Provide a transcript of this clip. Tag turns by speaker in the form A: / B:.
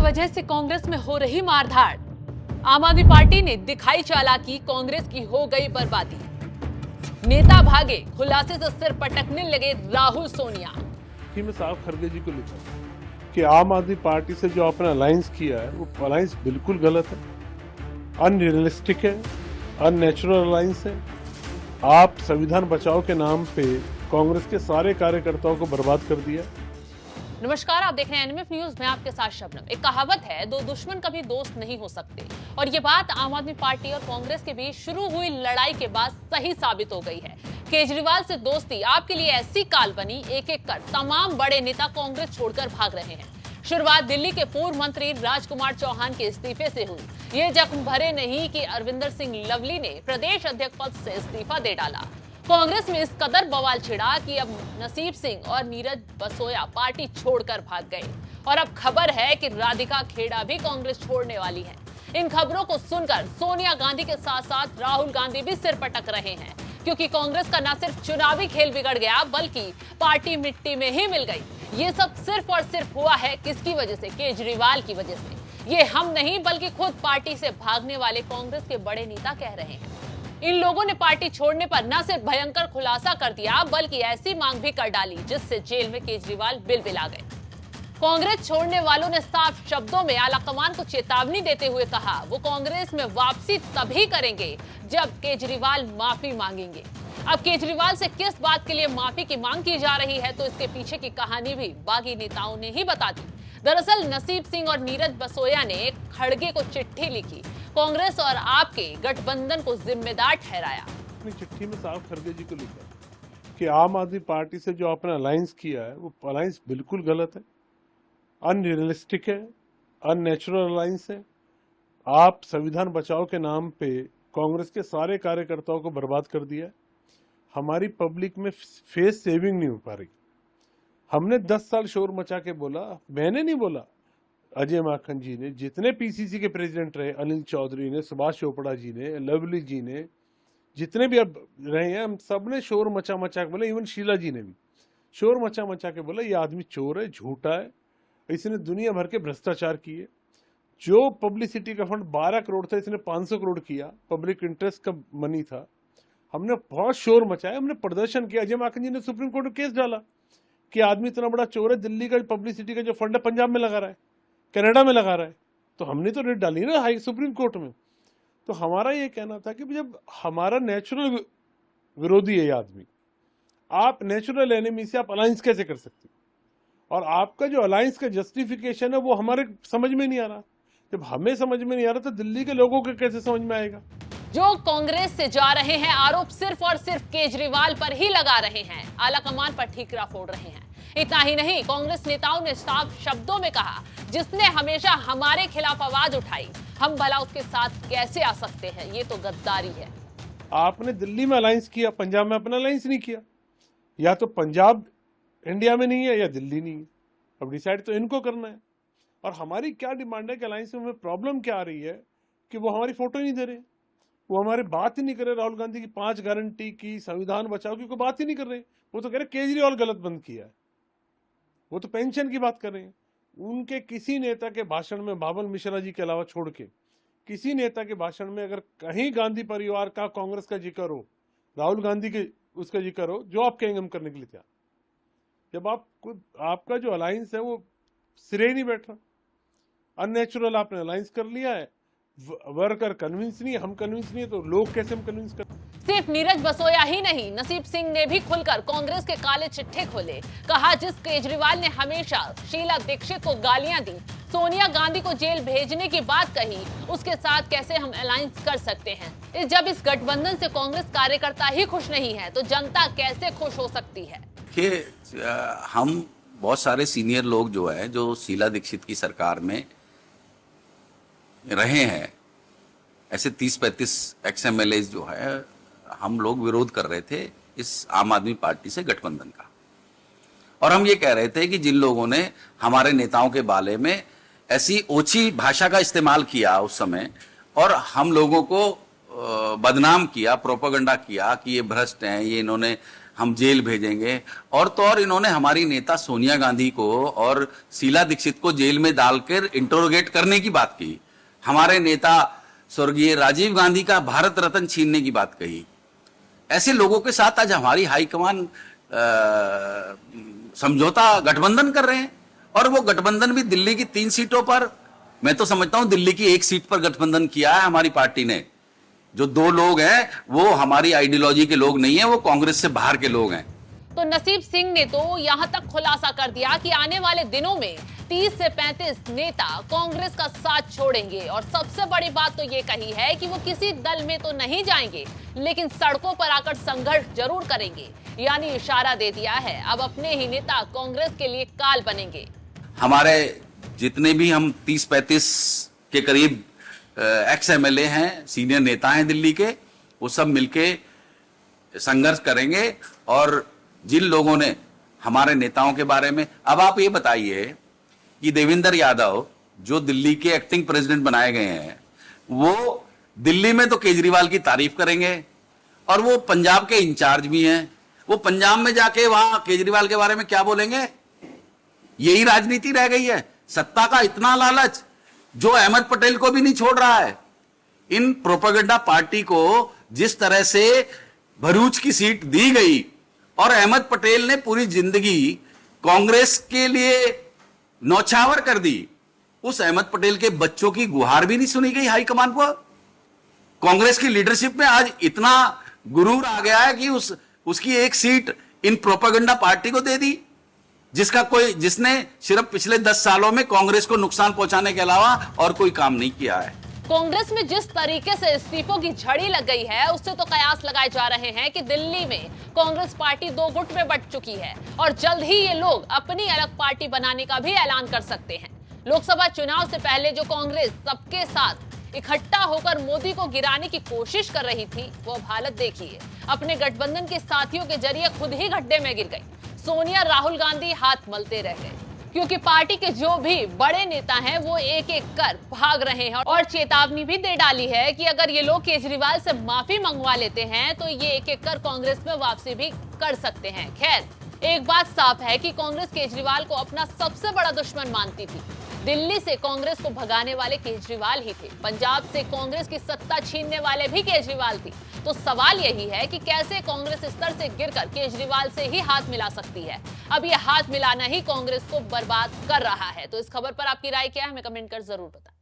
A: वजह से कांग्रेस में हो रही मारधाड़। आम आदमी पार्टी ने दिखाई चालाकी, कांग्रेस की हो गई बर्बादी। नेता भागे, खुलासे से सिर पटकने लगे राहुल सोनिया।
B: में साहब खरगे जी को लिखा कि आम आदमी पार्टी से जो आपने अलायंस किया है वो अलायंस बिल्कुल गलत है, अनरियलिस्टिक है, अननेचुरल अलायंस है। आप संविधान बचाओ के नाम पे कांग्रेस के सारे कार्यकर्ताओं को बर्बाद कर दिया।
A: नमस्कार, आप देख रहे हैं एनएमएफ न्यूज में आपके साथ शबनम। एक कहावत है, दो दुश्मन कभी दोस्त नहीं हो सकते, और ये बात आम आदमी पार्टी और कांग्रेस के बीच शुरू हुई लड़ाई के बाद सही साबित हो गई है। केजरीवाल से दोस्ती आपके लिए ऐसी काल बनी, एक एक कर तमाम बड़े नेता कांग्रेस छोड़कर भाग रहे हैं। शुरुआत दिल्ली के पूर्व मंत्री राजकुमार चौहान के इस्तीफे से हुई। ये जख्म भरे नहीं कि अरविंदर सिंह लवली ने प्रदेश अध्यक्ष पद से इस्तीफा दे डाला। कांग्रेस में इस कदर बवाल छिड़ा कि अब नसीब सिंह और नीरज बसोया पार्टी छोड़कर भाग गए, और अब खबर है कि राधिका खेड़ा भी कांग्रेस छोड़ने वाली है। इन खबरों को सुनकर सोनिया गांधी के साथ साथ राहुल गांधी भी सिर पटक रहे हैं, क्योंकि कांग्रेस का न सिर्फ चुनावी खेल बिगड़ गया, बल्कि पार्टी मिट्टी में ही मिल गई। ये सब सिर्फ और सिर्फ हुआ है किसकी वजह से? केजरीवाल की वजह से। ये हम नहीं, बल्कि खुद पार्टी से भागने वाले कांग्रेस के बड़े नेता कह रहे हैं। इन लोगों ने पार्टी छोड़ने पर न सिर्फ भयंकर खुलासा कर दिया, बल्कि ऐसी मांग भी कर डाली जिससे जेल में केजरीवाल बिलबिला गए। कांग्रेस छोड़ने वालों ने साफ शब्दों में आलाकमान को चेतावनी देते हुए कहा, वो कांग्रेस में वापसी तभी करेंगे जब केजरीवाल माफी मांगेंगे। अब केजरीवाल से किस बात के लिए माफी की मांग की जा रही है, तो इसके पीछे की कहानी भी बागी नेताओं ने ही बता दी। दरअसल नसीब सिंह और नीरज बसोया ने खड़गे को चिट्ठी लिखी, कांग्रेस और आपके गठबंधन को जिम्मेदार ठहराया।
B: अपनी चिट्ठी में साहब खरगे जी को लिखा कि आम आदमी पार्टी से जो आपने अलायंस किया है वो अलायंस बिल्कुल गलत है, अनरियलिस्टिक है, अननेचुरल अलायंस है। आप संविधान बचाओ के नाम पे कांग्रेस के सारे कार्यकर्ताओं को बर्बाद कर दिया। हमारी पब्लिक में फेस सेविंग नहीं हो पा रही। हमने 10 साल शोर मचा के बोला, मैंने नहीं बोला, अजय माखन जी ने, जितने पीसीसी के प्रेसिडेंट रहे, अनिल चौधरी ने, सुभाष चोपड़ा जी ने, लवली जी ने, जितने भी अब रहे हैं, हम सब ने शोर मचा मचा के बोला, इवन शीला जी ने भी शोर मचा मचा के बोला, ये आदमी चोर है, झूठा है, इसने दुनिया भर के भ्रष्टाचार किए। जो पब्लिसिटी का फंड 12 करोड़ था, इसने 500 करोड़ किया, पब्लिक इंटरेस्ट का मनी था। हमने बहुत शोर मचाया, हमने प्रदर्शन किया। अजय माखन जी ने सुप्रीम कोर्ट में केस डाला कि आदमी इतना बड़ा चोर है, दिल्ली का पब्लिसिटी का जो फंड है पंजाब में लगा रहा है, कनाडा में लगा रहा है। तो हमने तो रेट डाली ना हाई सुप्रीम कोर्ट में। तो हमारा ये कहना था कि जब हमारा नेचुरल विरोधी है ये आदमी, आप नेचुरल एनिमी से आप अलायंस कैसे कर सकते? और आपका जो अलायंस का जस्टिफिकेशन है वो हमारे समझ में नहीं आ रहा। जब हमें समझ में नहीं आ रहा तो दिल्ली के लोगों को कैसे समझ में आएगा?
A: जो कांग्रेस से जा रहे हैं, आरोप सिर्फ और सिर्फ केजरीवाल पर ही लगा रहे हैं, आलाकमान पर ठीकरा फोड़ रहे हैं। इतना ही नहीं, कांग्रेस नेताओं ने साफ शब्दों में कहा, जिसने हमेशा हमारे खिलाफ आवाज उठाई, हम भला उसके साथ कैसे आ सकते हैं? ये तो गद्दारी है।
B: आपने दिल्ली में अलायंस किया, पंजाब में अपना अलायंस नहीं किया। या तो पंजाब इंडिया में नहीं है या दिल्ली नहीं है। अब डिसाइड तो इनको करना है। और हमारी क्या डिमांड है कि अलायंस में प्रॉब्लम क्या आ रही है कि वो हमारी फोटो ही नहीं दे रहे, वो हमारे बात ही नहीं कर रहे। राहुल गांधी की 5 गारंटी की, संविधान बचाओ की कोई बात ही नहीं कर रहे। वो तो कह रहे केजरीवाल गलत बंद किया है, वो तो पेंशन की बात कर रहे हैं। उनके किसी नेता के भाषण में, बाबुल मिश्रा जी के अलावा छोड़ के किसी नेता के भाषण में अगर कहीं गांधी परिवार का, कांग्रेस का जिक्र हो, राहुल गांधी के उसका जिक्र हो, जो आप कहेंगे हम करने के लिए तैयार। जब आपका जो अलायंस है वो सिरे नहीं बैठ रहा, अननेचुरल आपने अलायंस कर लिया है, वर्कर कन्विंस नहीं है, हम कन्विंस नहीं है, तो लोग कैसे हम कन्विंस कर?
A: सिर्फ नीरज बसोया ही नहीं, नसीब सिंह ने भी खुलकर कांग्रेस के काले चिट्ठे खोले। कहा, जिस केजरीवाल ने हमेशा शीला दीक्षित को गालियां दी, सोनिया गांधी को जेल भेजने की बात कही, उसके साथ कैसे हम अलायंस कर सकते हैं? जब इस गठबंधन से कांग्रेस कार्यकर्ता ही खुश नहीं है, तो जनता कैसे खुश हो सकती है?
C: कि हम बहुत सारे सीनियर लोग जो है, जो शीला दीक्षित की सरकार में रहे हैं, ऐसे 30-35 XMLA जो है, हम लोग विरोध कर रहे थे इस आम आदमी पार्टी से गठबंधन का। और हम ये कह रहे थे कि जिन लोगों ने हमारे नेताओं के बारे में ऐसी ओछी भाषा का इस्तेमाल किया उस समय, और हम लोगों को बदनाम किया, प्रोपेगेंडा किया कि ये भ्रष्ट हैं, ये इन्होंने हम जेल भेजेंगे। और तो और इन्होंने हमारी नेता सोनिया गांधी को और शीला दीक्षित को जेल में डालकर इंटरोगेट करने की बात की। हमारे नेता स्वर्गीय राजीव गांधी का भारत रत्न छीनने की बात कही। ऐसे लोगों के साथ आज हमारी हाईकमान समझौता गठबंधन कर रहे हैं, और वो गठबंधन भी दिल्ली की 3 सीटों पर, मैं तो समझता हूं दिल्ली की 1 सीट पर गठबंधन किया है हमारी पार्टी ने। जो 2 लोग हैं वो हमारी आइडियोलॉजी के लोग नहीं है, वो कांग्रेस से बाहर के लोग हैं।
A: तो नसीब सिंह ने तो यहां तक खुलासा कर दिया कि आने वाले दिनों में 30 से 35 नेता कांग्रेस का साथ छोड़ेंगे, और सबसे बड़ी बात तो ये कही है कि वो किसी दल में तो नहीं जाएंगे, लेकिन सड़कों पर आकर संघर्ष जरूर करेंगे। यानी इशारा दे दिया है अब अपने ही नेता कांग्रेस के लिए काल बनेंगे।
C: हमारे जितने भी हम 30-35 के करीब एक्स एमएलए हैं, सीनियर नेता हैं दिल्ली के, वो सब मिलके संघर्ष करेंगे। और जिन लोगों ने हमारे नेताओं के बारे में, अब आप ये बताइए कि देवेंद्र यादव जो दिल्ली के एक्टिंग प्रेसिडेंट बनाए गए हैं, वो दिल्ली में तो केजरीवाल की तारीफ करेंगे, और वो पंजाब के इंचार्ज भी हैं। वो पंजाब में जाके वहां केजरीवाल के बारे में क्या बोलेंगे? यही राजनीति रह गई है, सत्ता का इतना लालच जो अहमद पटेल को भी नहीं छोड़ रहा है। इन प्रोपेगेंडा पार्टी को जिस तरह से भरूच की सीट दी गई, और अहमद पटेल ने पूरी जिंदगी कांग्रेस के लिए नौछावर कर दी, उस अहमद पटेल के बच्चों की गुहार भी नहीं सुनी गई हाईकमान को। कांग्रेस की लीडरशिप में आज इतना गुरूर आ गया है कि उसकी 1 सीट इन प्रोपेगेंडा पार्टी को दे दी, जिसने सिर्फ पिछले 10 सालों में कांग्रेस को नुकसान पहुंचाने के अलावा और कोई काम नहीं किया है।
A: कांग्रेस में जिस तरीके से इस्तीफों की झड़ी लग गई है, उससे तो कयास लगाए जा रहे हैं कि दिल्ली में कांग्रेस पार्टी 2 गुट में बंट चुकी है, और जल्द ही ये लोग अपनी अलग पार्टी बनाने का भी ऐलान कर सकते हैं। लोकसभा चुनाव से पहले जो कांग्रेस सबके साथ इकट्ठा होकर मोदी को गिराने की कोशिश कर रही थी, वो अब हालत देखिए। अपने गठबंधन के साथियों के जरिए खुद ही गड्ढे में गिर गई। सोनिया राहुल गांधी हाथ मलते रह गए, क्योंकि पार्टी के जो भी बड़े नेता हैं वो एक-एक कर भाग रहे हैं, और चेतावनी भी दे डाली है कि अगर ये लोग केजरीवाल से माफी मंगवा लेते हैं तो ये एक-एक कर कांग्रेस में वापसी भी कर सकते हैं। खैर, एक बात साफ है कि कांग्रेस केजरीवाल को अपना सबसे बड़ा दुश्मन मानती थी। दिल्ली से कांग्रेस को भगाने वाले केजरीवाल ही थे, पंजाब से कांग्रेस की सत्ता छीनने वाले भी केजरीवाल थी। तो सवाल यही है कि कैसे कांग्रेस स्तर से गिरकर केजरीवाल से ही हाथ मिला सकती है। अब ये हाथ मिलाना ही कांग्रेस को बर्बाद कर रहा है। तो इस खबर पर आपकी राय क्या है, हमें कमेंट कर जरूर बताएं।